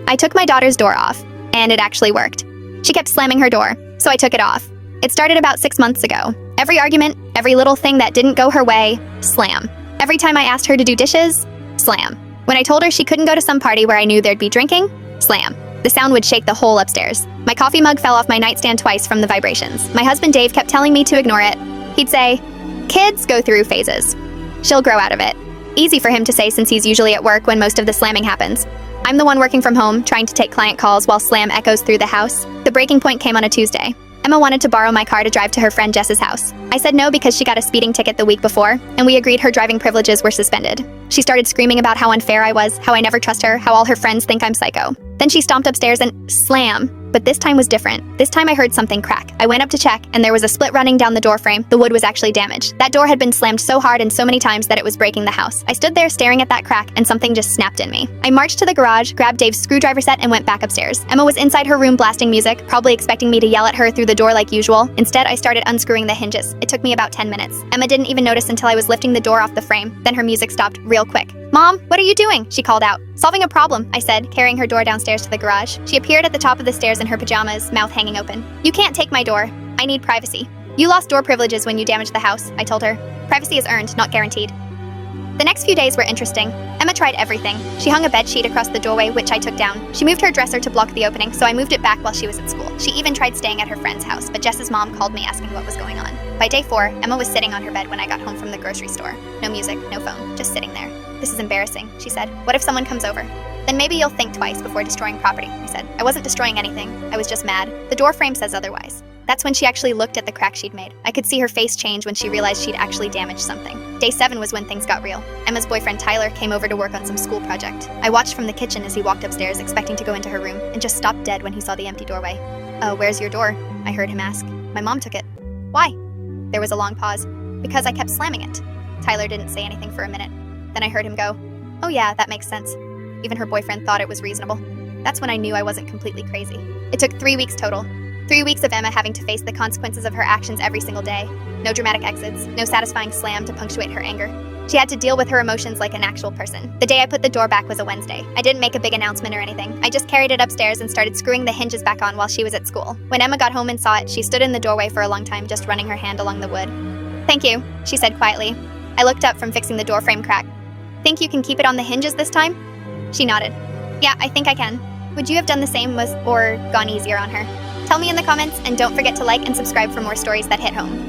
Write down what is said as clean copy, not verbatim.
I took my daughter's door off, and it actually worked. She kept slamming her door, so I took it off. It started about 6 months ago. Every argument, every little thing that didn't go her way, slam. Every time I asked her to do dishes, slam. When I told her she couldn't go to some party where I knew there'd be drinking, slam. The sound would shake the whole upstairs. My coffee mug fell off my nightstand twice from the vibrations. My husband Dave kept telling me to ignore it. He'd say, "Kids go through phases. She'll grow out of it." Easy for him to say since he's usually at work when most of the slamming happens. I'm the one working from home, trying to take client calls while slam echoes through the house. The breaking point came on a Tuesday. Emma wanted to borrow my car to drive to her friend Jess's house. I said no because she got a speeding ticket the week before, and we agreed her driving privileges were suspended. She started screaming about how unfair I was, how I never trust her, how all her friends think I'm psycho. Then she stomped upstairs and slam. But this time was different. This time I heard something crack. I went up to check, and there was a split running down the door frame. The wood was actually damaged. That door had been slammed so hard and so many times that it was breaking the house. I stood there staring at that crack, and something just snapped in me. I marched to the garage, grabbed Dave's screwdriver set, and went back upstairs. Emma was inside her room blasting music, probably expecting me to yell at her through the door like usual. Instead, I started unscrewing the hinges. It took me about 10 minutes. Emma didn't even notice until I was lifting the door off the frame. Then her music stopped real quick. "Mom, what are you doing?" she called out. "Solving a problem," I said, carrying her door downstairs to the garage. She appeared at the top of the stairs in her pajamas, mouth hanging open. "You can't take my door. I need privacy." "You lost door privileges when you damaged the house," I told her. "Privacy is earned, not guaranteed." The next few days were interesting. Emma tried everything. She hung a bed sheet across the doorway, which I took down. She moved her dresser to block the opening, so I moved it back while she was at school. She even tried staying at her friend's house, but Jess's mom called me asking what was going on. By day 4, Emma was sitting on her bed when I got home from the grocery store. No music, no phone, just sitting there. "This is embarrassing," she said. "What if someone comes over?" "Then maybe you'll think twice before destroying property," I said. I wasn't destroying anything. I was just mad. The door frame says otherwise. That's when she actually looked at the crack she'd made. I could see her face change when she realized she'd actually damaged something. Day 7 was when things got real. Emma's boyfriend Tyler came over to work on some school project. I watched from the kitchen as he walked upstairs, expecting to go into her room, and just stopped dead when he saw the empty doorway. "Where's your door?" I heard him ask. "My mom took it." "Why?" There was a long pause. "Because I kept slamming it." Tyler didn't say anything for a minute. Then I heard him go, "Oh yeah, that makes sense." Even her boyfriend thought it was reasonable. That's when I knew I wasn't completely crazy. It took 3 weeks total. 3 weeks of Emma having to face the consequences of her actions every single day. No dramatic exits, no satisfying slam to punctuate her anger. She had to deal with her emotions like an actual person. The day I put the door back was a Wednesday. I didn't make a big announcement or anything. I just carried it upstairs and started screwing the hinges back on while she was at school. When Emma got home and saw it, she stood in the doorway for a long time, just running her hand along the wood. "Thank you," she said quietly. I looked up from fixing the door frame crack. "Think you can keep it on the hinges this time?" She nodded. "Yeah, I think I can." Would you have done the same or gone easier on her? Tell me in the comments, and don't forget to like and subscribe for more stories that hit home.